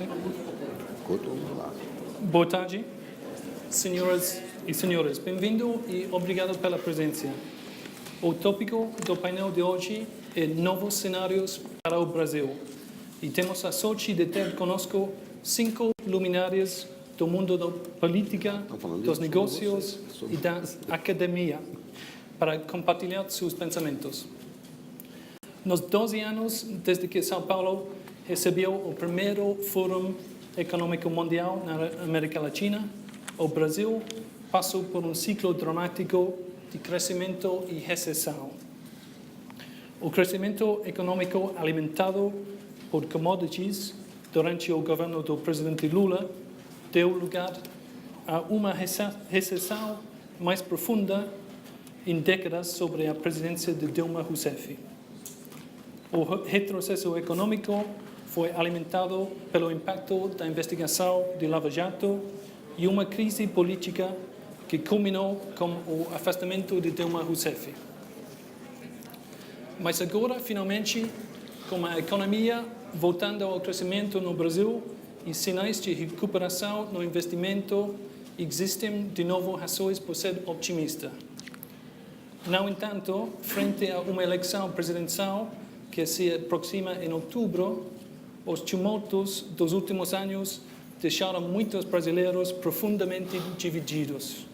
Sim. Vamos lá. Boa tarde, senhoras e senhores. Bem-vindo e obrigado pela presença. O tópico do painel de hoje é novos cenários para o Brasil. E temos a sorte de ter conosco 5 luminárias do mundo da política, dos negócios e da academia para compartilhar seus pensamentos. Nos 12 anos desde que São Paulo recebeu o primeiro Fórum Econômico Mundial na América Latina, o Brasil passou por um ciclo dramático de crescimento e recessão. O crescimento econômico alimentado por commodities durante o governo do presidente Lula deu lugar a uma recessão mais profunda em décadas sobre a presidência de Dilma Rousseff. O retrocesso econômico foi alimentado pelo impacto da investigação de Lava Jato e uma crise política que culminou com o afastamento de Dilma Rousseff. Mas agora, finalmente, com a economia voltando ao crescimento no Brasil e sinais de recuperação no investimento, existem de novo razões para ser otimista. No entanto, frente a uma eleição presidencial que se aproxima em outubro, os tumultos dos últimos anos deixaram muitos brasileiros profundamente divididos.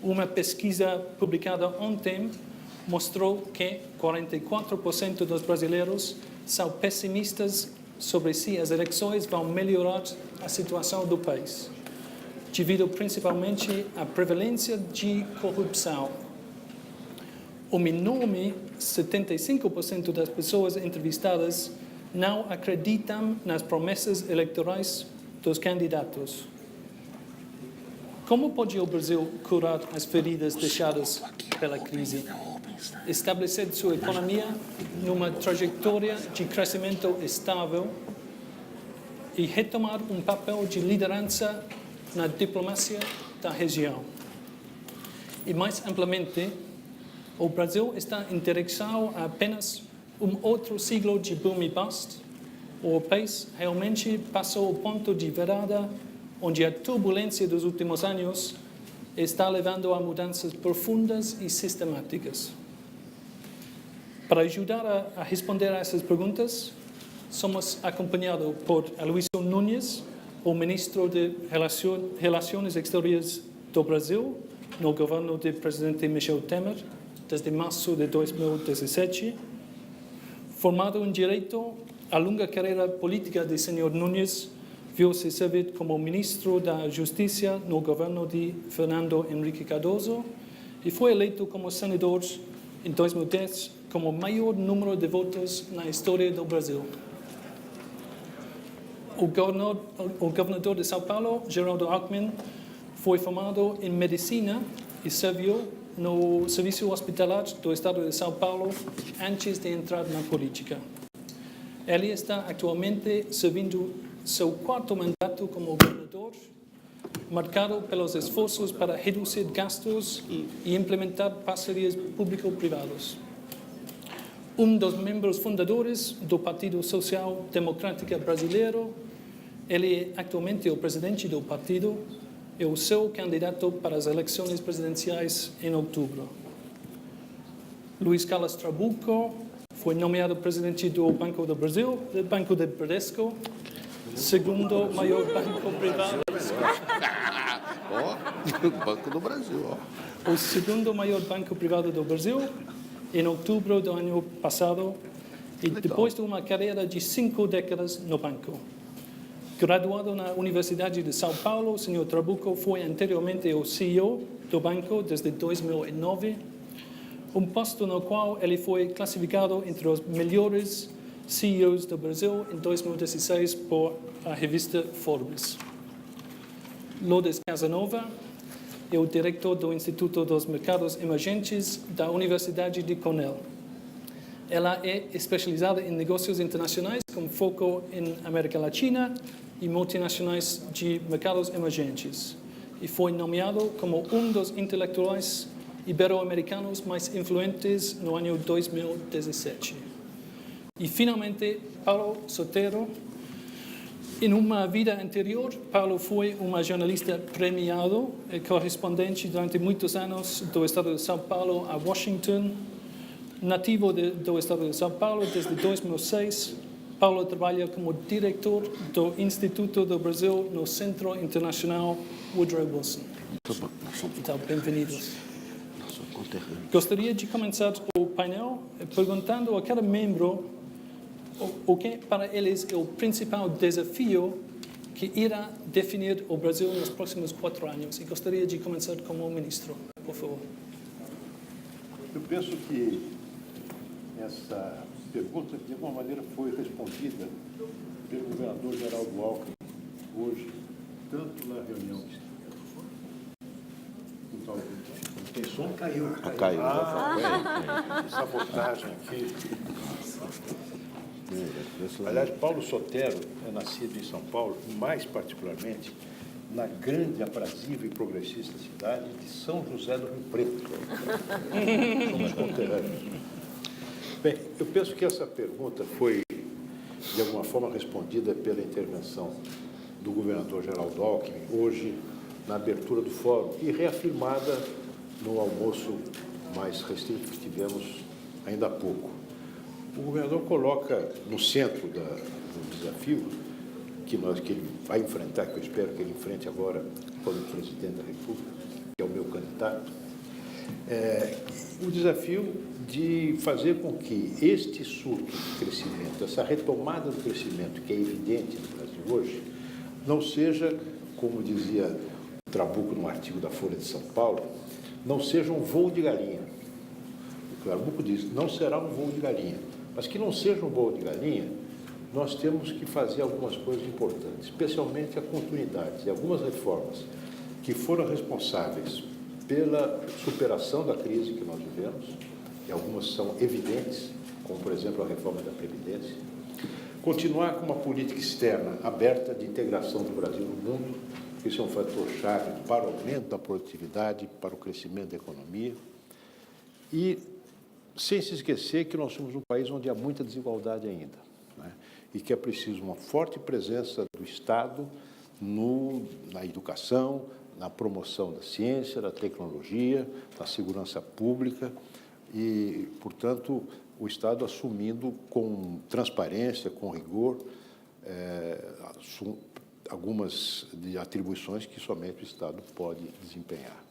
Uma pesquisa publicada ontem mostrou que 44% dos brasileiros são pessimistas sobre se as eleições vão melhorar a situação do país, devido principalmente à prevalência de corrupção. Um enorme 75% das pessoas entrevistadas não acreditam nas promessas eleitorais dos candidatos. Como pode o Brasil curar as feridas deixadas pela crise? Estabelecer sua economia numa trajetória de crescimento estável e retomar um papel de liderança na diplomacia da região. E mais amplamente, o Brasil está em direção a apenas um outro ciclo de boom e bust. O país realmente passou o ponto de virada onde a turbulência dos últimos anos está levando a mudanças profundas e sistemáticas. Para ajudar a responder a essas perguntas, somos acompanhados por Aloysio Nunes, o ministro de Relações Exteriores do Brasil, no governo do presidente Michel Temer, desde março de 2017. Formado em Direito, a longa carreira política de Sr. Nunes viu-se servir como ministro da Justiça no governo de Fernando Henrique Cardoso e foi eleito como senador em 2010 com o maior número de votos na história do Brasil. O governador de São Paulo, Geraldo Alckmin, foi formado em Medicina e serviu no Serviço Hospitalar do Estado de São Paulo antes de entrar na política. Ele está atualmente servindo seu 4º mandato como governador, marcado pelos esforços para reduzir gastos e implementar parcerias público-privadas. Um dos membros fundadores do Partido Social Democrático Brasileiro, ele é atualmente o presidente do partido e o seu candidato para as eleições presidenciais em outubro. Luiz Carlos Trabuco foi nomeado presidente do Banco do Brasil, do Banco de Bradesco, segundo maior banco privado. Banco do Brasil, ó. O segundo maior banco privado do Brasil, em outubro do ano passado, e depois de uma carreira de 5 décadas no banco. Graduado na Universidade de São Paulo, o Sr. Trabuco foi anteriormente o CEO do banco desde 2009, um posto no qual ele foi classificado entre os melhores CEOs do Brasil em 2016 por a revista Forbes. Lourdes Casanova é o diretor do Instituto dos Mercados Emergentes da Universidade de Cornell. Ela é especializada em negócios internacionais com foco em América Latina e multinacionais de mercados emergentes e foi nomeado como um dos intelectuais ibero-americanos mais influentes no ano 2017. E, finalmente, Paulo Sotero, Em uma vida anterior, Paulo foi uma jornalista premiado, correspondente durante muitos anos do estado de São Paulo a Washington. Nativo do estado de São Paulo desde 2006, Paulo trabalha como diretor do Instituto do Brasil no Centro Internacional Woodrow Wilson. Então, bem-vindos. Gostaria de começar o painel perguntando a cada membro o que para eles é o principal desafio que irá definir o Brasil nos próximos 4 anos. E gostaria de começar com o ministro, por favor. Eu penso que essa pergunta, de alguma maneira, foi respondida pelo governador Geraldo Alckmin hoje, tanto na reunião tem som? Caiu. Caiu. Sabotagem aqui. Aliás, Paulo Sotero é nascido em São Paulo, mais particularmente na grande, aprazível e progressista cidade de São José do Rio Preto. Somos conterrâneos. Bem, eu penso que essa pergunta foi, de alguma forma, respondida pela intervenção do governador Geraldo Alckmin, hoje, na abertura do fórum, e reafirmada no almoço mais restrito que tivemos ainda há pouco. O governador coloca no centro do desafio que ele vai enfrentar, que eu espero que ele enfrente agora como presidente da República, que é o meu candidato, o desafio de fazer com que este surto de crescimento, essa retomada do crescimento que é evidente no Brasil hoje, não seja, como dizia o Trabuco no artigo da Folha de São Paulo, não seja um voo de galinha. O Trabuco diz, não será um voo de galinha. Mas que não seja um voo de galinha, nós temos que fazer algumas coisas importantes, especialmente a continuidade de algumas reformas que foram responsáveis pela superação da crise que nós vivemos, e algumas são evidentes, como, por exemplo, a reforma da Previdência, continuar com uma política externa aberta de integração do Brasil no mundo, que isso é um fator-chave para o aumento da produtividade, para o crescimento da economia, e sem se esquecer que nós somos um país onde há muita desigualdade ainda, né? E que é preciso uma forte presença do Estado na educação, na promoção da ciência, da tecnologia, da segurança pública e, portanto, o Estado assumindo com transparência, com rigor, algumas atribuições que somente o Estado pode desempenhar.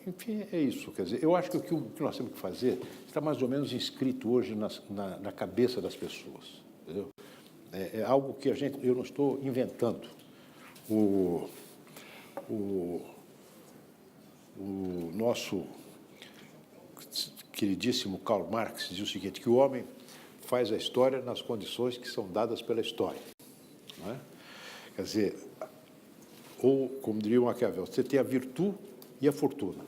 Enfim, é isso. Quer dizer, eu acho que o que nós temos que fazer está mais ou menos inscrito hoje na cabeça das pessoas. Entendeu? É algo que eu não estou inventando. O nosso queridíssimo Karl Marx dizia o seguinte, que o homem faz a história nas condições que são dadas pela história. Não é? Quer dizer, ou, como diria o Maquiavel, você tem a virtude e a fortuna.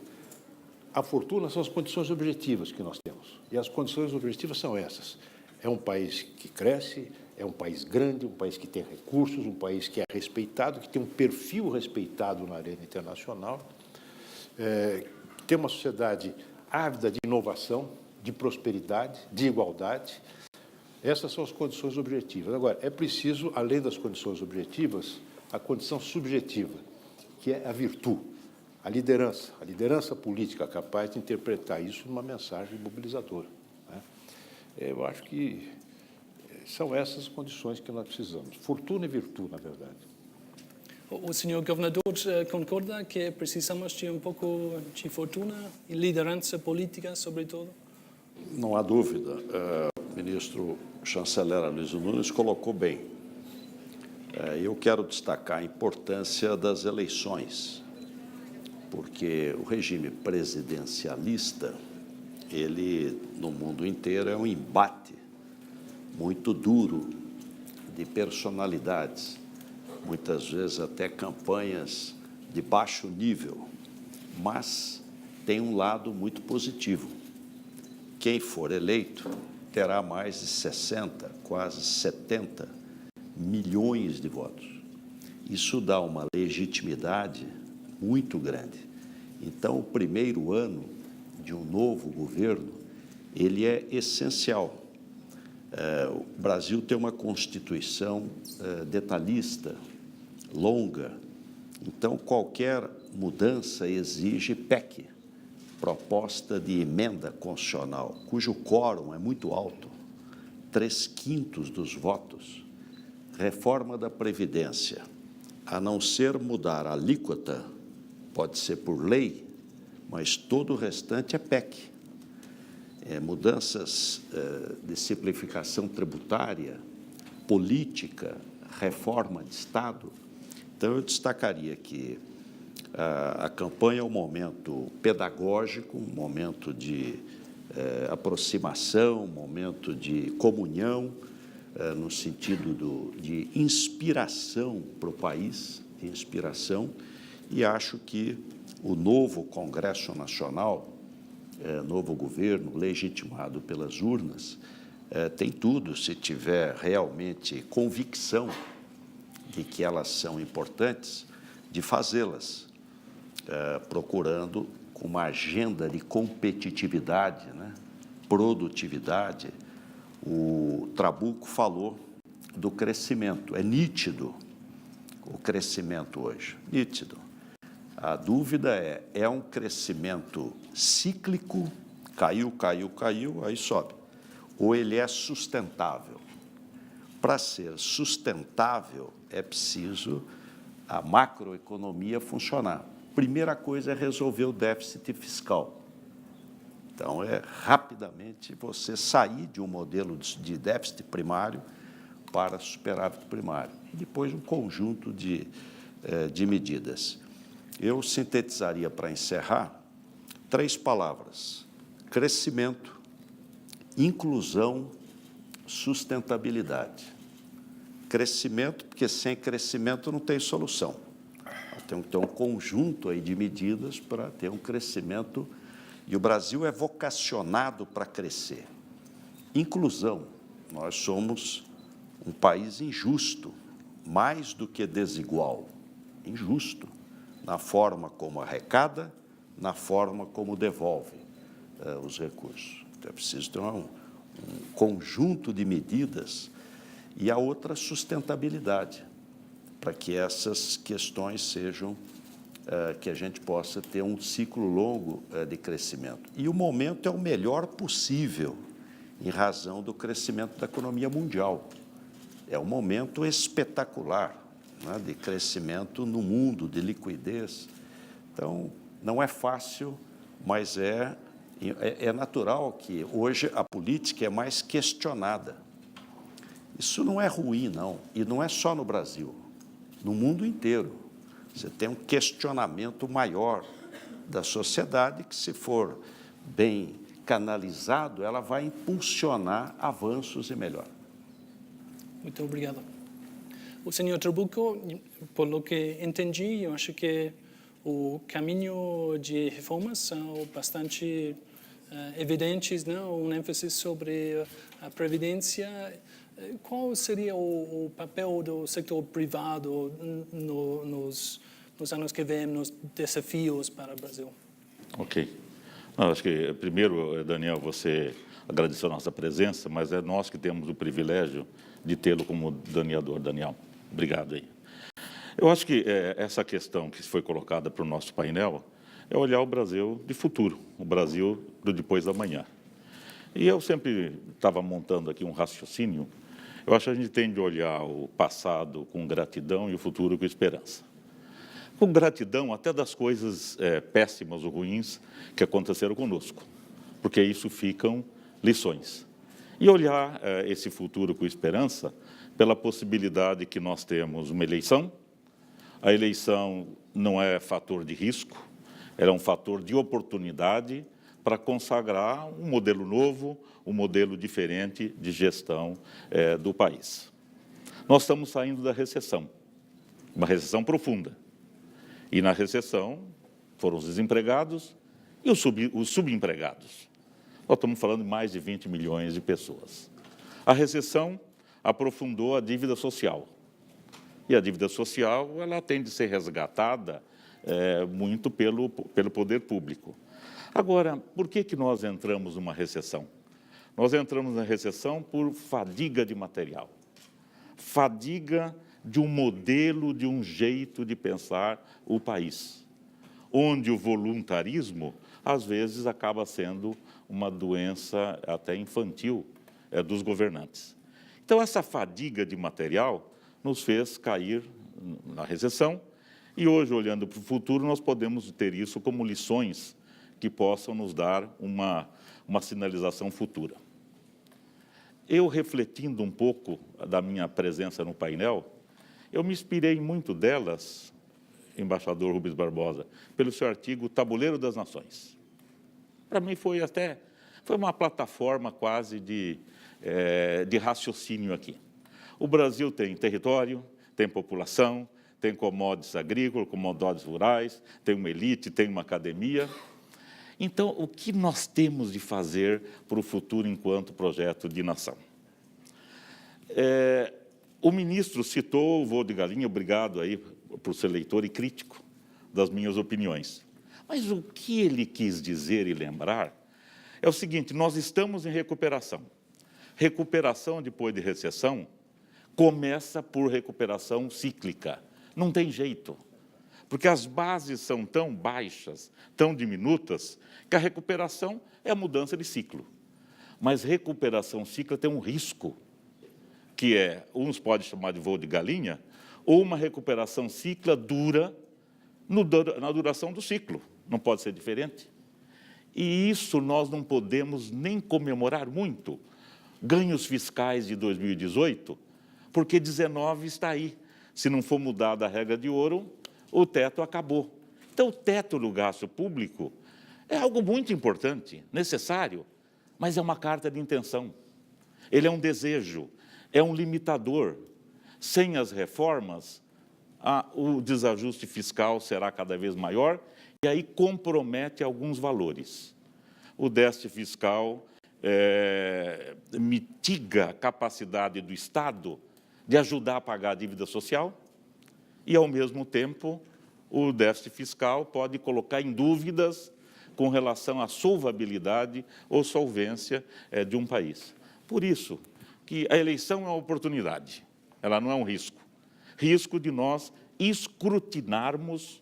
A fortuna são as condições objetivas que nós temos. E as condições objetivas são essas. É um país que cresce, é um país grande, um país que tem recursos, um país que é respeitado, que tem um perfil respeitado na arena internacional, tem uma sociedade ávida de inovação, de prosperidade, de igualdade. Essas são as condições objetivas. Agora, é preciso, além das condições objetivas, a condição subjetiva, que é a virtude. A liderança política capaz de interpretar isso numa mensagem mobilizadora, né? Eu acho que são essas condições que nós precisamos. Fortuna e virtude, na verdade. O senhor governador concorda que precisamos de um pouco de fortuna e liderança política, sobretudo? Não há dúvida. O ministro chanceler Aloysio Nunes colocou bem. Eu quero destacar a importância das eleições, porque o regime presidencialista, ele, no mundo inteiro, é um embate muito duro de personalidades, muitas vezes até campanhas de baixo nível, mas tem um lado muito positivo. Quem for eleito terá mais de 60, quase 70 milhões de votos. Isso dá uma legitimidade muito grande. Então, o primeiro ano de um novo governo, ele é essencial. O Brasil tem uma Constituição detalhista, longa, então qualquer mudança exige PEC, proposta de emenda constitucional, cujo quórum é muito alto, 3/5 dos votos. Reforma da Previdência, a não ser mudar a alíquota, pode ser por lei, mas todo o restante é PEC. Mudanças de simplificação tributária, política, reforma de Estado. Então, eu destacaria que a campanha é um momento pedagógico, um momento de aproximação, um momento de comunhão, no sentido de inspiração para o país, de inspiração, e acho que o novo Congresso Nacional, novo governo, legitimado pelas urnas, tem tudo, se tiver realmente convicção de que elas são importantes, de fazê-las, procurando com uma agenda de competitividade, né, produtividade. O Trabuco falou do crescimento, é nítido o crescimento hoje, nítido. A dúvida é um crescimento cíclico, caiu, aí sobe, ou ele é sustentável? Para ser sustentável, é preciso a macroeconomia funcionar. Primeira coisa é resolver o déficit fiscal. Então, rapidamente você sair de um modelo de déficit primário para superávit primário. E depois um conjunto de medidas. Eu sintetizaria, para encerrar, 3 palavras: crescimento, inclusão, sustentabilidade. Crescimento, porque sem crescimento não tem solução. Tem que ter um conjunto aí de medidas para ter um crescimento, e o Brasil é vocacionado para crescer. Inclusão, nós somos um país injusto, mais do que desigual, injusto, na forma como arrecada, na forma como devolve os recursos. Então, é preciso ter um conjunto de medidas, e a outra, sustentabilidade, para que essas questões sejam, que a gente possa ter um ciclo longo de crescimento. E o momento é o melhor possível, em razão do crescimento da economia mundial. É um momento espetacular, né, de crescimento no mundo, de liquidez. Então, não é fácil, mas é natural que hoje a política é mais questionada. Isso não é ruim, não, e não é só no Brasil, no mundo inteiro. Você tem um questionamento maior da sociedade que, se for bem canalizado, ela vai impulsionar avanços e melhor. Muito obrigado. O senhor Trabuco, por lo que entendi, eu acho que o caminho de reformas são bastante evidentes, não? Um ênfase sobre a previdência. Qual seria o papel do setor privado nos anos que vêm, nos desafios para o Brasil? Ok. Não, acho que, primeiro, Daniel, você agradeceu a nossa presença, mas é nós que temos o privilégio de tê-lo como daniador, Daniel. Obrigado aí. Eu acho que essa questão que foi colocada para o nosso painel é olhar o Brasil de futuro, o Brasil do depois da manhã. E eu sempre estava montando aqui um raciocínio. Eu acho que a gente tem de olhar o passado com gratidão e o futuro com esperança. Com gratidão até das coisas péssimas ou ruins que aconteceram conosco, porque isso ficam lições. E olhar esse futuro com esperança pela possibilidade que nós temos uma eleição. A eleição não é fator de risco, ela é um fator de oportunidade para consagrar um modelo novo, um modelo diferente de gestão do país. Nós estamos saindo da recessão, uma recessão profunda. E na recessão foram os desempregados e os subempregados. Nós estamos falando de mais de 20 milhões de pessoas. A recessão aprofundou a dívida social. E a dívida social ela tem de ser resgatada muito pelo poder público. Agora, por que nós entramos numa recessão? Nós entramos na recessão por fadiga de material, fadiga de um modelo, de um jeito de pensar o país, onde o voluntarismo, às vezes, acaba sendo uma doença até infantil dos governantes. Então, essa fadiga de material nos fez cair na recessão e hoje, olhando para o futuro, nós podemos ter isso como lições que possam nos dar uma sinalização futura. Eu, refletindo um pouco da minha presença no painel, eu me inspirei muito delas, embaixador Rubens Barbosa, pelo seu artigo Tabuleiro das Nações. Para mim foi uma plataforma quase de raciocínio aqui. O Brasil tem território, tem população, tem commodities agrícolas, commodities rurais, tem uma elite, tem uma academia. Então, o que nós temos de fazer para o futuro enquanto projeto de nação? O ministro citou o voo de galinha, obrigado aí por ser leitor e crítico das minhas opiniões. Mas o que ele quis dizer e lembrar é o seguinte: nós estamos em recuperação. Recuperação depois de recessão começa por recuperação cíclica. Não tem jeito, porque as bases são tão baixas, tão diminutas, que a recuperação é a mudança de ciclo. Mas recuperação cíclica tem um risco, que uns podem chamar de voo de galinha, ou uma recuperação cíclica dura na duração do ciclo. Não pode ser diferente. E isso nós não podemos nem comemorar muito. Ganhos fiscais de 2018, porque 19 está aí. Se não for mudada a regra de ouro, o teto acabou. Então, o teto do gasto público é algo muito importante, necessário, mas é uma carta de intenção. Ele é um desejo, é um limitador. Sem as reformas, o desajuste fiscal será cada vez maior e aí compromete alguns valores. O déficit fiscal mitiga a capacidade do Estado de ajudar a pagar a dívida social e, ao mesmo tempo, o déficit fiscal pode colocar em dúvidas com relação à solvabilidade ou solvência de um país. Por isso que a eleição é uma oportunidade, ela não é um risco. Risco de nós escrutinarmos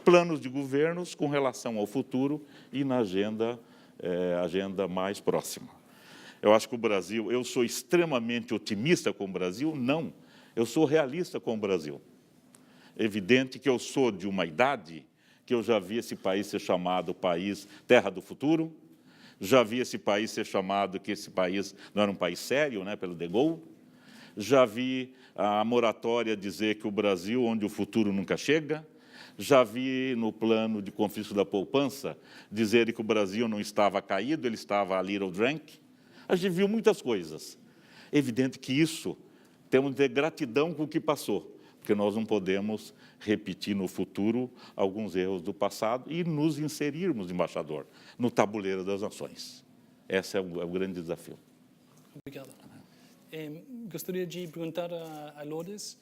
planos de governos com relação ao futuro e na agenda mais próxima. Eu acho que o Brasil, eu sou extremamente otimista com o Brasil? Não, eu sou realista com o Brasil. É evidente que eu sou de uma idade que eu já vi esse país ser chamado país terra do futuro, já vi esse país ser chamado que esse país não era um país sério, né, pelo De Gaulle, já vi a moratória dizer que o Brasil, onde o futuro nunca chega, já vi no plano de confisco da poupança dizer que o Brasil não estava caído, ele estava a little drunk. A gente viu muitas coisas. É evidente que isso, temos de ter gratidão com o que passou, porque nós não podemos repetir no futuro alguns erros do passado e nos inserirmos, embaixador, no tabuleiro das nações. Esse é o grande desafio. Obrigado. Gostaria de perguntar a Lourdes,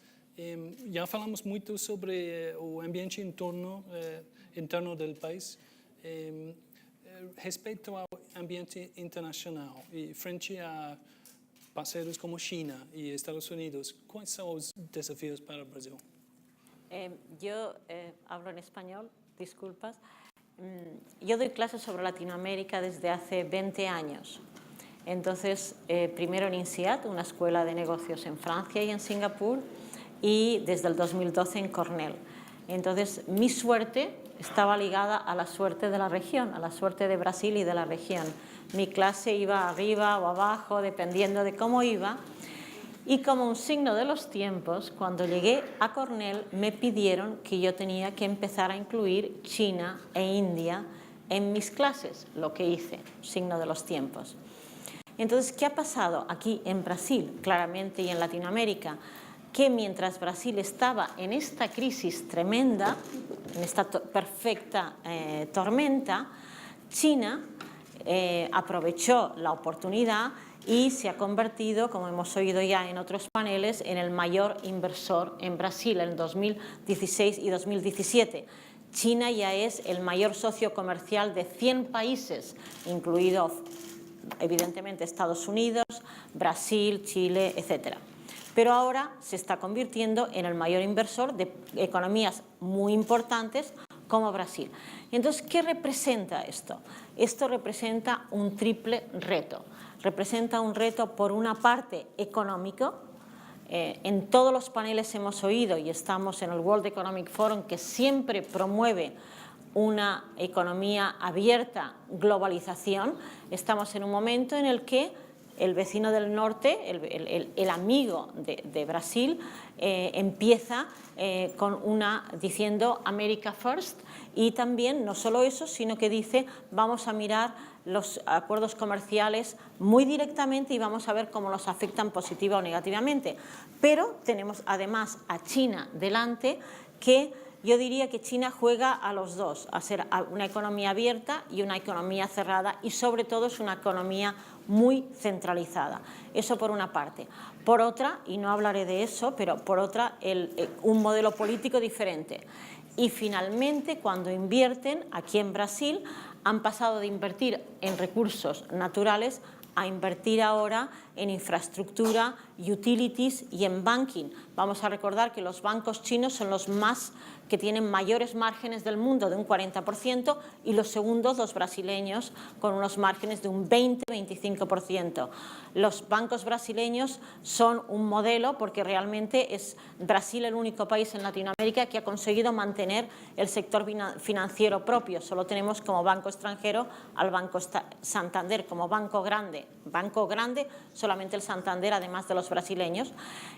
já falamos muito sobre o ambiente interno do país. Respeito ao ambiente internacional e frente a parceiros como China y Estados Unidos, ¿cuáles son los desafíos para el Brasil? Yo hablo en español, disculpas. Yo doy clases sobre Latinoamérica desde hace 20 años. Entonces, primero en INSEAD, una escuela de negocios en Francia y en Singapur, y desde el 2012 en Cornell. Entonces, mi suerte estaba ligada a la suerte de la región, a la suerte de Brasil y de la región. Mi clase iba arriba o abajo, dependiendo de cómo iba. Y como un signo de los tiempos, cuando llegué a Cornell, me pidieron que yo tenía que empezar a incluir China e India en mis clases, lo que hice, signo de los tiempos. Entonces, ¿qué ha pasado aquí en Brasil, claramente, y en Latinoamérica? Que mientras Brasil estaba en esta crisis tremenda, en esta perfecta tormenta, China aprovechó la oportunidad y se ha convertido, como hemos oído ya en otros paneles, en el mayor inversor en Brasil en 2016 y 2017. China ya es el mayor socio comercial de 100 países, incluido evidentemente Estados Unidos, Brasil, Chile, etc. Pero ahora se está convirtiendo en el mayor inversor de economías muy importantes como Brasil. Entonces, ¿qué representa esto? Esto representa un triple reto. Representa un reto, por una parte, económico. En todos los paneles hemos oído, y estamos en el World Economic Forum, que siempre promueve una economía abierta, globalización. Estamos en un momento en el que el vecino del norte, el amigo de Brasil, empieza diciendo America First, y también no solo eso, sino que dice vamos a mirar los acuerdos comerciales muy directamente y vamos a ver cómo los afectan positiva o negativamente. Pero tenemos además a China delante, que yo diría que China juega a los dos, a ser una economía abierta y una economía cerrada, y sobre todo es una economía muy centralizada. Eso por una parte. Por otra, y no hablaré de eso, pero por otra, un modelo político diferente. Y finalmente, cuando invierten aquí en Brasil, han pasado de invertir en recursos naturales a invertir ahora en infraestructura, utilities y en banking. Vamos a recordar que los bancos chinos son los que tienen mayores márgenes del mundo, de un 40%, y los segundos, los brasileños, con unos márgenes de un 20-25%. Los bancos brasileños son un modelo, porque realmente es Brasil el único país en Latinoamérica que ha conseguido mantener el sector financiero propio. Solo tenemos como banco extranjero al Banco Santander como banco grande. Banco grande, solamente el Santander, además de los brasileños.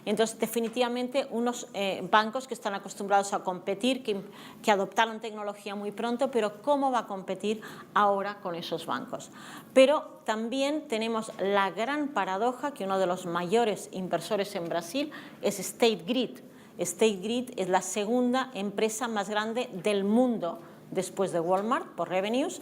Entonces, definitivamente, unos bancos que están acostumbrados a competir, que adoptaron tecnología muy pronto, pero ¿cómo va a competir ahora con esos bancos? Pero también tenemos la gran paradoja que uno de los mayores inversores en Brasil es State Grid. State Grid es la segunda empresa más grande del mundo después de Walmart por revenues,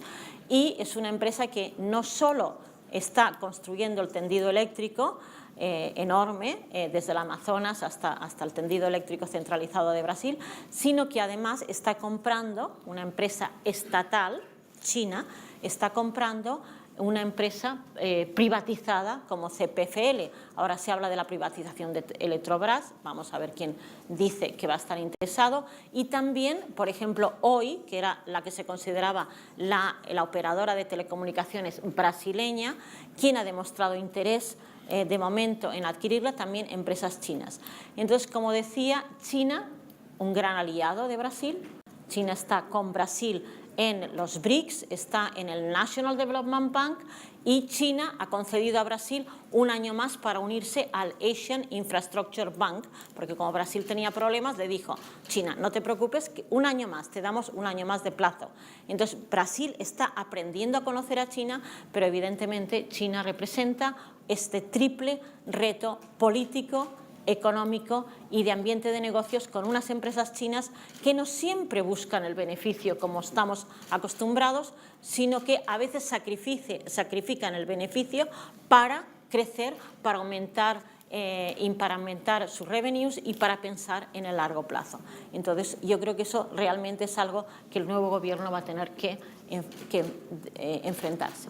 y es una empresa que no solo está construyendo el tendido eléctrico enorme, desde el Amazonas hasta el tendido eléctrico centralizado de Brasil, sino que además está comprando una empresa estatal, China, está comprando una empresa privatizada como CPFL. Ahora se habla de la privatización de Electrobras, vamos a ver quién dice que va a estar interesado. Y también, por ejemplo, Oi, que era la que se consideraba la operadora de telecomunicaciones brasileña, quien ha demostrado interés de momento en adquirirla, también empresas chinas. Entonces, como decía, China, un gran aliado de Brasil. China está con Brasil en los BRICS, está en el National Development Bank, y China ha concedido a Brasil un año más para unirse al Asian Infrastructure Bank, porque como Brasil tenía problemas, le dijo, China, no te preocupes, que un año más, te damos un año más de plazo. Entonces, Brasil está aprendiendo a conocer a China, pero evidentemente China representa este triple reto político, económico y de ambiente de negocios, con unas empresas chinas que no siempre buscan el beneficio como estamos acostumbrados, sino que a veces sacrifican el beneficio para crecer, para aumentar sus revenues y para pensar en el largo plazo. Entonces, yo creo que eso realmente es algo que el nuevo gobierno va a tener que enfrentarse.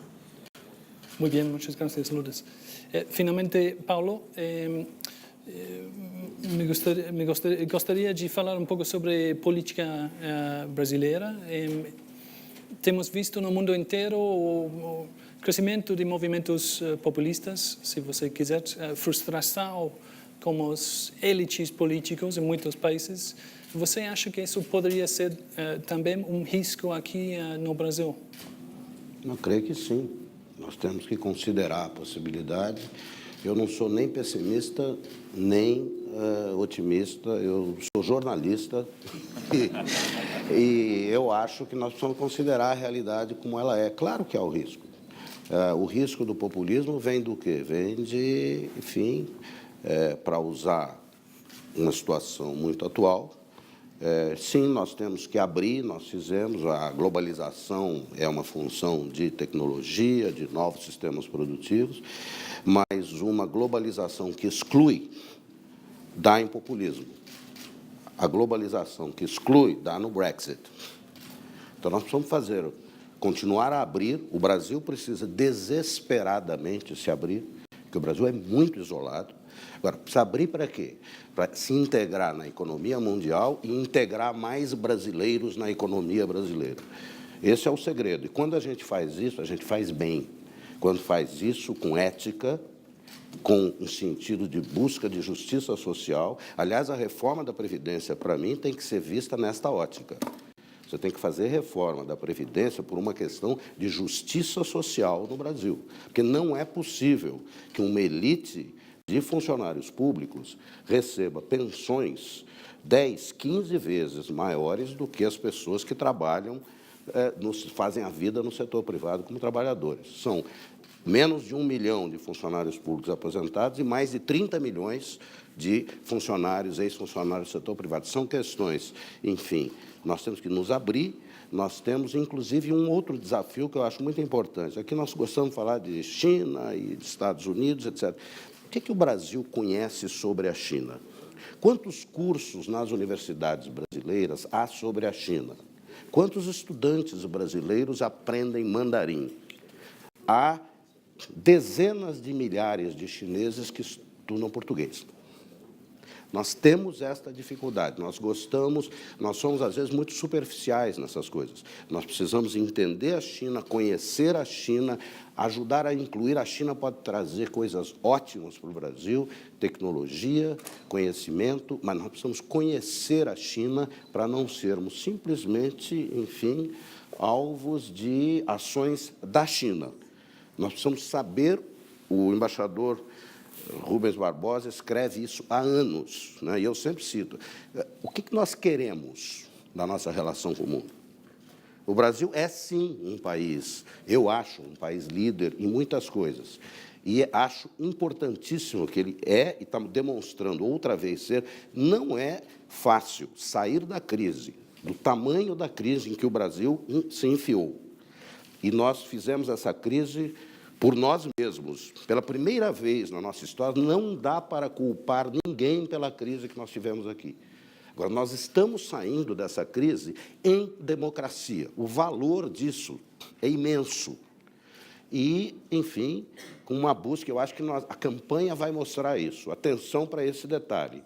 Muy bien, muchas gracias, Lourdes. Finalmente, Paulo, gostaria de falar um pouco sobre política brasileira. Temos visto no mundo inteiro o crescimento de movimentos populistas, se você quiser, frustração com os elites políticos em muitos países. Você acha que isso poderia ser também um risco aqui no Brasil? Eu creio que sim. Nós temos que considerar a possibilidade. Eu não sou nem pessimista, nem otimista, eu sou jornalista e eu acho que nós precisamos considerar a realidade como ela é. Claro que há o risco. O risco do populismo vem do quê? Vem de, enfim, para usar uma situação muito atual, sim, nós temos que abrir, nós fizemos, a globalização é uma função de tecnologia, de novos sistemas produtivos, mas uma globalização que exclui dá em populismo. A globalização que exclui dá no Brexit. Então, nós precisamos fazer continuar a abrir. O Brasil precisa desesperadamente se abrir, porque o Brasil é muito isolado. Agora, precisa abrir para quê? Para se integrar na economia mundial e integrar mais brasileiros na economia brasileira. Esse é o segredo. E quando a gente faz isso, a gente faz bem. Quando faz isso com ética, com um sentido de busca de justiça social. Aliás, a reforma da Previdência, para mim, tem que ser vista nesta ótica. Você tem que fazer reforma da Previdência por uma questão de justiça social no Brasil. Porque não é possível que uma elite de funcionários públicos receba pensões 10, 15 vezes maiores do que as pessoas que trabalham, fazem a vida no setor privado como trabalhadores. São menos de 1 milhão de funcionários públicos aposentados e mais de 30 milhões de funcionários, ex-funcionários do setor privado. São questões, enfim, nós temos que nos abrir. Nós temos, inclusive, um outro desafio que eu acho muito importante. Aqui nós gostamos de falar de China e de Estados Unidos, etc. O que o Brasil conhece sobre a China? Quantos cursos nas universidades brasileiras há sobre a China? Quantos estudantes brasileiros aprendem mandarim? Há dezenas de milhares de chineses que estudam português. Nós temos esta dificuldade, nós somos, às vezes, muito superficiais nessas coisas. Nós precisamos entender a China, conhecer a China, ajudar a incluir. A China pode trazer coisas ótimas para o Brasil, tecnologia, conhecimento, mas nós precisamos conhecer a China para não sermos simplesmente, enfim, alvos de ações da China. Nós precisamos saber, o embaixador Rubens Barbosa escreve isso há anos, né? E eu sempre cito, o que nós queremos da nossa relação com o mundo? O Brasil é, sim, um país, eu acho, um país líder em muitas coisas, e acho importantíssimo que ele é, e está demonstrando outra vez ser, não é fácil sair da crise, do tamanho da crise em que o Brasil se enfiou. E nós fizemos essa crise por nós mesmos. Pela primeira vez na nossa história, não dá para culpar ninguém pela crise que nós tivemos aqui. Agora, nós estamos saindo dessa crise em democracia. O valor disso é imenso. E, enfim, com uma busca, eu acho que a campanha vai mostrar isso. Atenção para esse detalhe.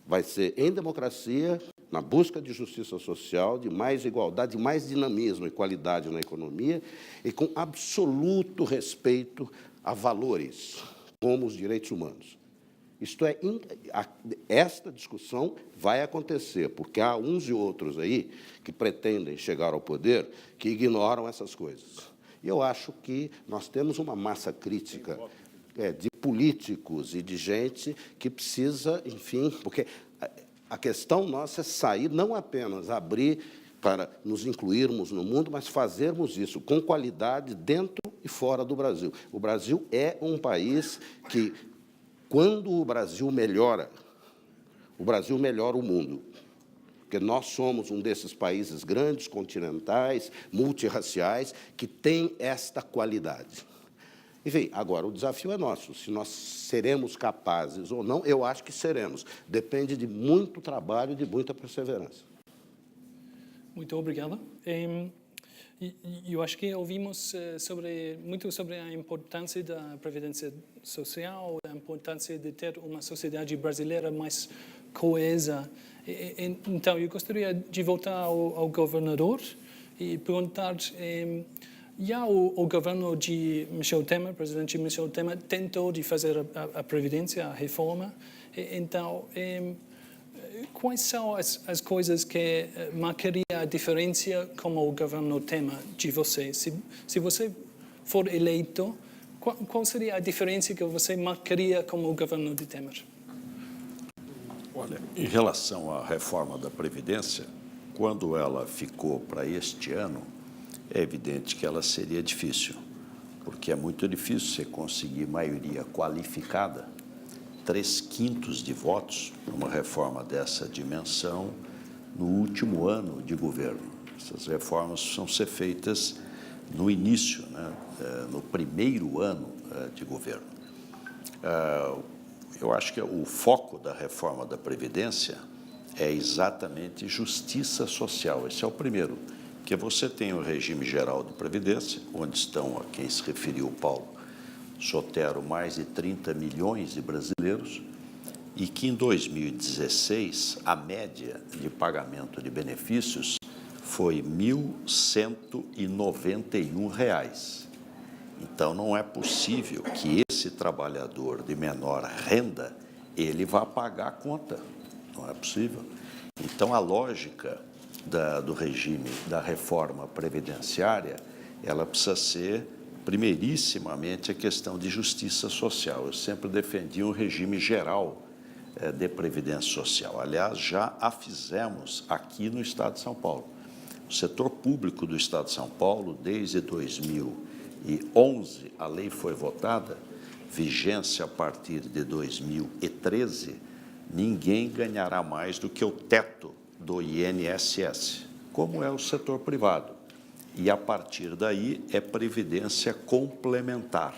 Vai ser em democracia, na busca de justiça social, de mais igualdade, de mais dinamismo e qualidade na economia, e com absoluto respeito a valores, como os direitos humanos. Isto é, esta discussão vai acontecer, porque há uns e outros aí que pretendem chegar ao poder que ignoram essas coisas. E eu acho que nós temos uma massa crítica de políticos e de gente que precisa, enfim, porque a questão nossa é sair, não apenas abrir para nos incluirmos no mundo, mas fazermos isso com qualidade dentro e fora do Brasil. O Brasil é um país que, quando o Brasil melhora o mundo. Porque nós somos um desses países grandes, continentais, multirraciais, que tem esta qualidade. Enfim, agora, o desafio é nosso. Se nós seremos capazes ou não, eu acho que seremos. Depende de muito trabalho e de muita perseverança. Muito obrigado. Eu acho que ouvimos muito sobre a importância da previdência social, a importância de ter uma sociedade brasileira mais coesa. Então, eu gostaria de voltar ao governador e perguntar... Já o governo de Michel Temer, presidente Michel Temer, tentou de fazer a previdência, a reforma. Então, quais são as coisas que marcaria a diferença como o governo Temer de você? Se você for eleito, qual seria a diferença que você marcaria como o governo de Temer? Olha, em relação à reforma da Previdência, quando ela ficou para este ano, é evidente que ela seria difícil, porque é muito difícil você conseguir maioria qualificada, 3/5 de votos, numa reforma dessa dimensão, no último ano de governo. Essas reformas precisam ser feitas no início, né, no primeiro ano de governo. Eu acho que o foco da reforma da Previdência é exatamente justiça social. Esse é o primeiro, Porque você tem o regime geral de previdência, onde estão, a quem se referiu o Paulo Sotero, mais de 30 milhões de brasileiros, e que em 2016 a média de pagamento de benefícios foi R$ 1.191. Então, não é possível que esse trabalhador de menor renda, ele vá pagar a conta. Não é possível. Então, a lógica do regime da reforma previdenciária, ela precisa ser, primeirissimamente, a questão de justiça social. Eu sempre defendi um regime geral de previdência social. Aliás, já a fizemos aqui no Estado de São Paulo. O setor público do Estado de São Paulo, desde 2011, a lei foi votada, vigência a partir de 2013, ninguém ganhará mais do que o teto do INSS, como é o setor privado. E, a partir daí, é previdência complementar.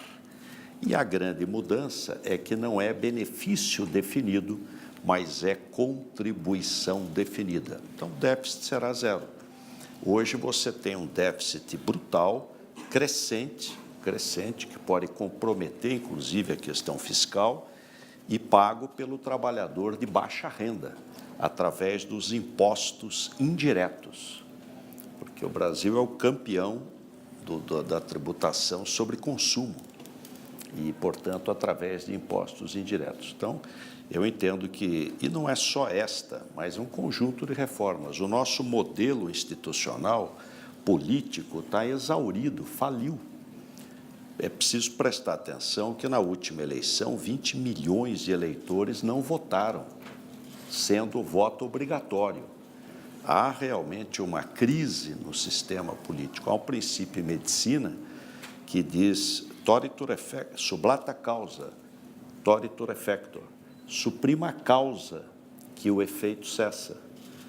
E a grande mudança é que não é benefício definido, mas é contribuição definida. Então, o déficit será zero. Hoje, você tem um déficit brutal, crescente, que pode comprometer, inclusive, a questão fiscal, e pago pelo trabalhador de baixa renda, através dos impostos indiretos, porque o Brasil é o campeão da tributação sobre consumo e, portanto, através de impostos indiretos. Então, eu entendo que, e não é só esta, mas um conjunto de reformas. O nosso modelo institucional, político, está exaurido, faliu. É preciso prestar atenção que, na última eleição, 20 milhões de eleitores não votaram, sendo o voto obrigatório. Há realmente uma crise no sistema político. Há um princípio em medicina que diz toritur effector, sublata causa, toritur effector, suprima a causa que o efeito cessa.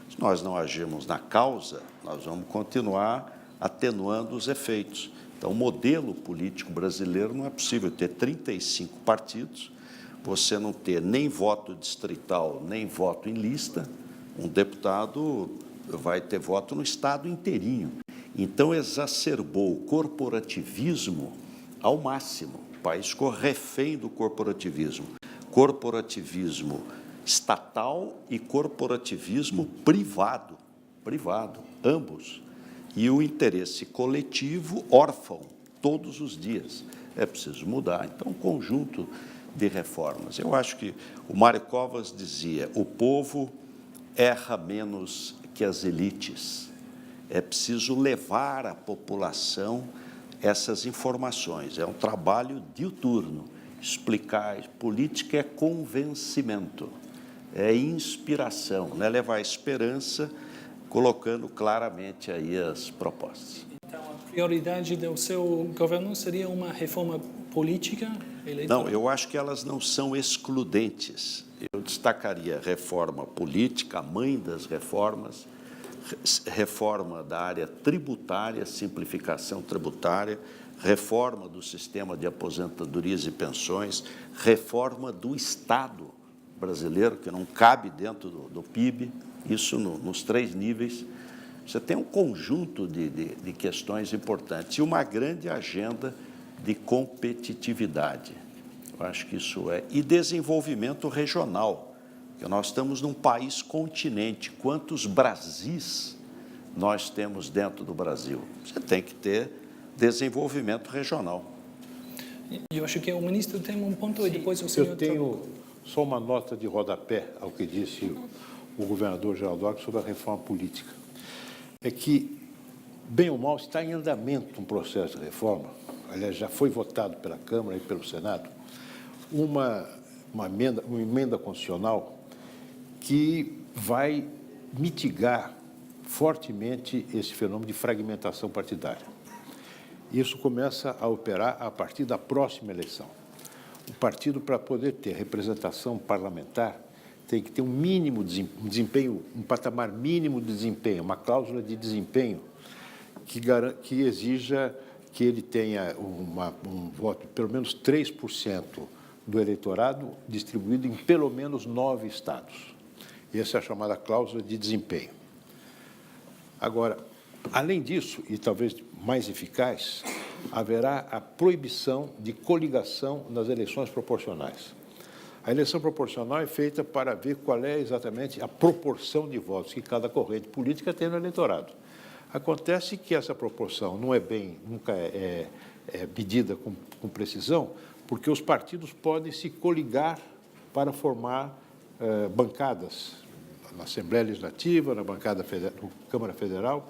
Se nós não agirmos na causa, nós vamos continuar atenuando os efeitos. Então, o modelo político brasileiro não é possível ter 35 partidos, você não ter nem voto distrital, nem voto em lista. Um deputado vai ter voto no Estado inteirinho. Então, exacerbou o corporativismo ao máximo. O país ficou refém do corporativismo. Corporativismo estatal e corporativismo privado, ambos. E o interesse coletivo órfão, todos os dias. É preciso mudar. Então, um conjunto de reformas. Eu acho que o Mário Covas dizia, o povo erra menos que as elites. É preciso levar à população essas informações. É um trabalho diuturno. Explicar, política é convencimento, é inspiração, né? Levar esperança, colocando claramente aí as propostas. Então, a prioridade do seu governo seria uma reforma política eleitoral? Não, eu acho que elas não são excludentes. Eu destacaria reforma política, a mãe das reformas, reforma da área tributária, simplificação tributária, reforma do sistema de aposentadorias e pensões, reforma do Estado brasileiro, que não cabe dentro do PIB, isso nos 3 níveis. Você tem um conjunto de questões importantes e uma grande agenda de competitividade. Eu acho que isso é. E desenvolvimento regional, porque nós estamos num país continente. Quantos Brasis nós temos dentro do Brasil? Você tem que ter desenvolvimento regional. Eu acho que o ministro tem um ponto e depois o senhor... Eu tenho só uma nota de rodapé ao que disse o governador Geraldo Alckmin sobre a reforma política. É que, bem ou mal, está em andamento um processo de reforma, aliás, já foi votado pela Câmara e pelo Senado, uma emenda constitucional que vai mitigar fortemente esse fenômeno de fragmentação partidária. Isso começa a operar a partir da próxima eleição. O partido, para poder ter representação parlamentar, tem que ter um mínimo desempenho, um patamar mínimo de desempenho, uma cláusula de desempenho que exija que ele tenha um voto, pelo menos 3% do eleitorado distribuído em pelo menos 9 estados. Essa é a chamada cláusula de desempenho. Agora, Além disso, e talvez mais eficaz, haverá a proibição de coligação nas eleições proporcionais. A eleição proporcional é feita para ver qual é exatamente a proporção de votos que cada corrente política tem no eleitorado. Acontece que essa proporção nunca é medida com precisão, porque os partidos podem se coligar para formar bancadas na Assembleia Legislativa, na bancada na Câmara Federal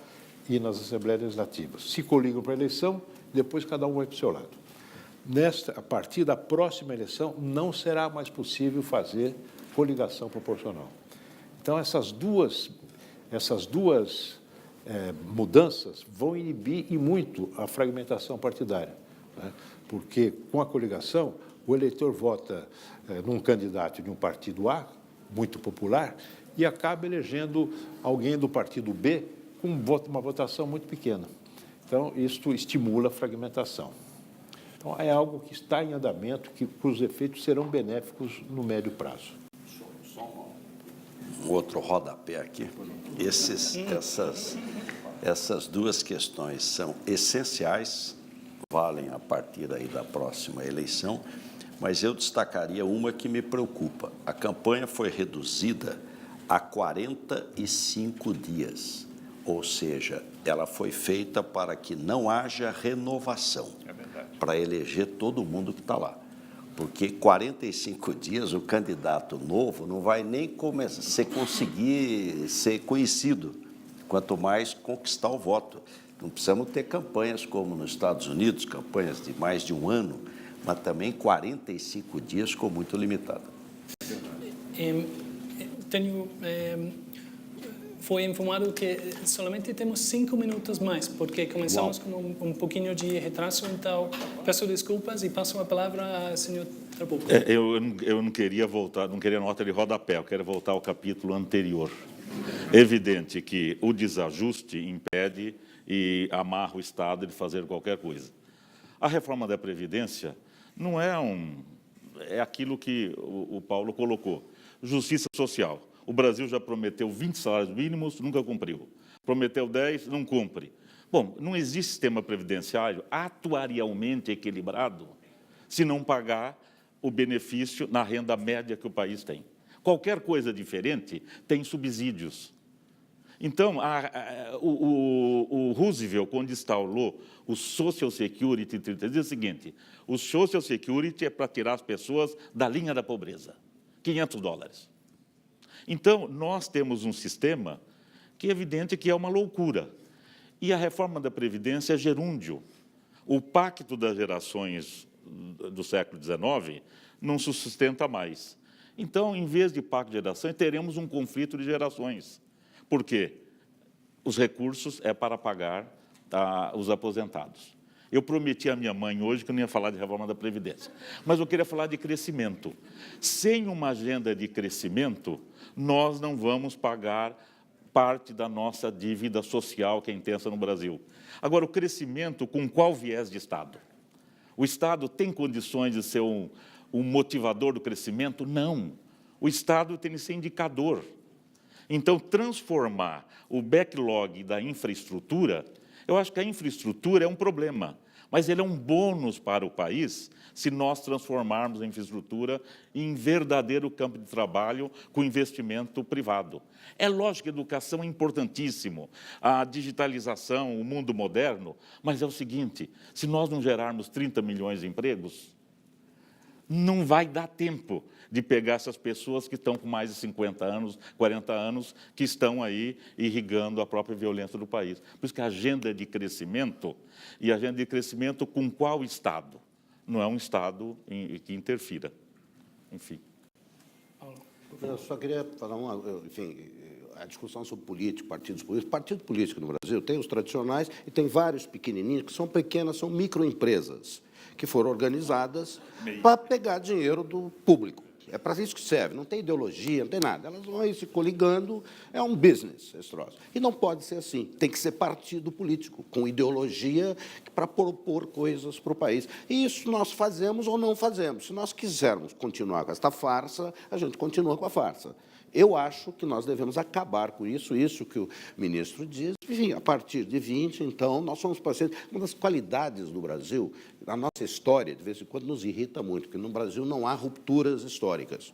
e nas Assembleias Legislativas. Se coligam para a eleição, depois cada um vai para o seu lado. A partir da próxima eleição, não será mais possível fazer coligação proporcional. Então, essas duas mudanças vão inibir e muito a fragmentação partidária, né? Porque, com a coligação, o eleitor vota num candidato de um partido A, muito popular, e acaba elegendo alguém do partido B com uma votação muito pequena. Então, isto estimula a fragmentação. Então, é algo que está em andamento, que os efeitos serão benéficos no médio prazo. Um outro rodapé aqui. Essas duas questões são essenciais, valem a partir aí da próxima eleição, mas eu destacaria uma que me preocupa. A campanha foi reduzida a 45 dias, ou seja, ela foi feita para que não haja renovação, para eleger todo mundo que está lá. Porque 45 dias o candidato novo não vai nem conseguir ser conhecido, quanto mais conquistar o voto. Não precisamos ter campanhas como nos Estados Unidos, campanhas de mais de um ano, mas também 45 dias ficou muito limitado. Foi informado que somente temos 5 minutos mais, porque começamos com um pouquinho de retraso, então peço desculpas e passo a palavra ao senhor Trabuco. Eu não queria voltar, não queria nota de rodapé, eu quero voltar ao capítulo anterior. Evidente que o desajuste impede e amarra o Estado de fazer qualquer coisa. A reforma da Previdência não é aquilo que o Paulo colocou, justiça social. O Brasil já prometeu 20 salários mínimos, nunca cumpriu. Prometeu 10, não cumpre. Bom, não existe sistema previdenciário atuarialmente equilibrado se não pagar o benefício na renda média que o país tem. Qualquer coisa diferente tem subsídios. Então, o Roosevelt, quando instaurou o Social Security, dizia o seguinte: o Social Security é para tirar as pessoas da linha da pobreza, $500. Então, nós temos um sistema que é evidente que é uma loucura. E a reforma da Previdência é gerúndio. O pacto das gerações do século XIX não se sustenta mais. Então, em vez de pacto de gerações, teremos um conflito de gerações. Por quê? Os recursos é para pagar os aposentados. Eu prometi à minha mãe hoje que eu não ia falar de reforma da Previdência, mas eu queria falar de crescimento. Sem uma agenda de crescimento, nós não vamos pagar parte da nossa dívida social que é intensa no Brasil. Agora, o crescimento com qual viés de Estado? O Estado tem condições de ser um motivador do crescimento? Não. O Estado tem que ser indicador. Então, transformar o backlog da infraestrutura, eu acho que a infraestrutura é um problema, mas ele é um bônus para o país se nós transformarmos a infraestrutura em verdadeiro campo de trabalho com investimento privado. É lógico que a educação é importantíssimo, a digitalização, o mundo moderno, mas é o seguinte: se nós não gerarmos 30 milhões de empregos, não vai dar tempo de pegar essas pessoas que estão com mais de 50 anos, 40 anos, que estão aí irrigando a própria violência do país. Por isso que a agenda de crescimento, e a agenda de crescimento com qual Estado? Não é um Estado que interfira. Enfim. Eu só queria falar a discussão sobre política, partidos políticos. Partido político no Brasil tem os tradicionais e tem vários pequenininhos, que são pequenas, são microempresas, que foram organizadas para pegar dinheiro do público. É para isso que serve, não tem ideologia, não tem nada. Elas vão aí se coligando, é um business esse troço. E não pode ser assim, tem que ser partido político, com ideologia para propor coisas para o país. E isso nós fazemos ou não fazemos. Se nós quisermos continuar com esta farsa, a gente continua com a farsa. Eu acho que nós devemos acabar com isso que o ministro diz. Enfim, a partir de 20, então, nós somos pacientes. Uma das qualidades do Brasil, a nossa história, de vez em quando, nos irrita muito, porque no Brasil não há rupturas históricas.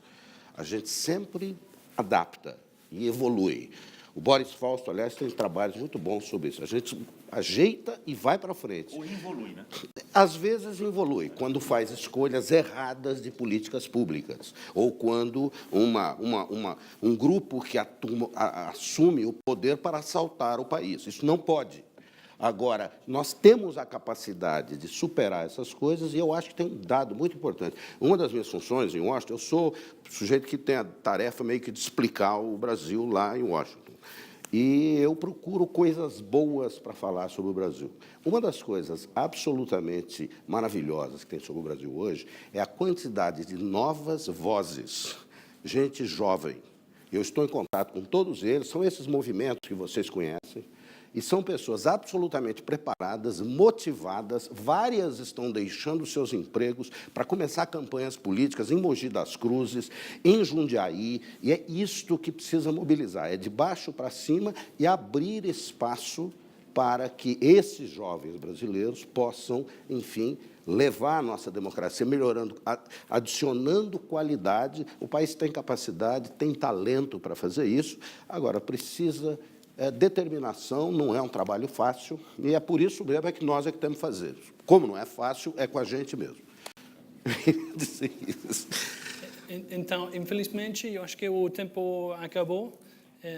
A gente sempre adapta e evolui. O Boris Fausto, aliás, tem trabalhos muito bons sobre isso. A gente ajeita e vai para frente. Ou evolui, né? Às vezes evolui, quando faz escolhas erradas de políticas públicas, ou quando um grupo que assume o poder para assaltar o país. Isso não pode. Agora, nós temos a capacidade de superar essas coisas e eu acho que tem um dado muito importante. Uma das minhas funções em Washington, eu sou o sujeito que tem a tarefa meio que de explicar o Brasil lá em Washington. E eu procuro coisas boas para falar sobre o Brasil. Uma das coisas absolutamente maravilhosas que tem sobre o Brasil hoje é a quantidade de novas vozes, gente jovem. Eu estou em contato com todos eles, são esses movimentos que vocês conhecem, e são pessoas absolutamente preparadas, motivadas, várias estão deixando seus empregos para começar campanhas políticas em Mogi das Cruzes, em Jundiaí, e é isto que precisa mobilizar, é de baixo para cima e abrir espaço para que esses jovens brasileiros possam, enfim, levar a nossa democracia, melhorando, adicionando qualidade. O país tem capacidade, tem talento para fazer isso, agora precisa... determinação, não é um trabalho fácil, e é por isso mesmo que nós é que temos que fazer. Como não é fácil, é com a gente mesmo. Então, infelizmente, eu acho que o tempo acabou.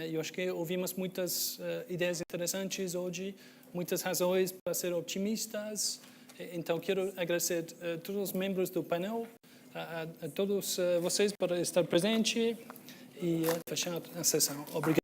Eu acho que ouvimos muitas ideias interessantes hoje, muitas razões para ser otimistas. Então, quero agradecer a todos os membros do painel, a todos vocês por estar presentes e fechar a sessão. Obrigado.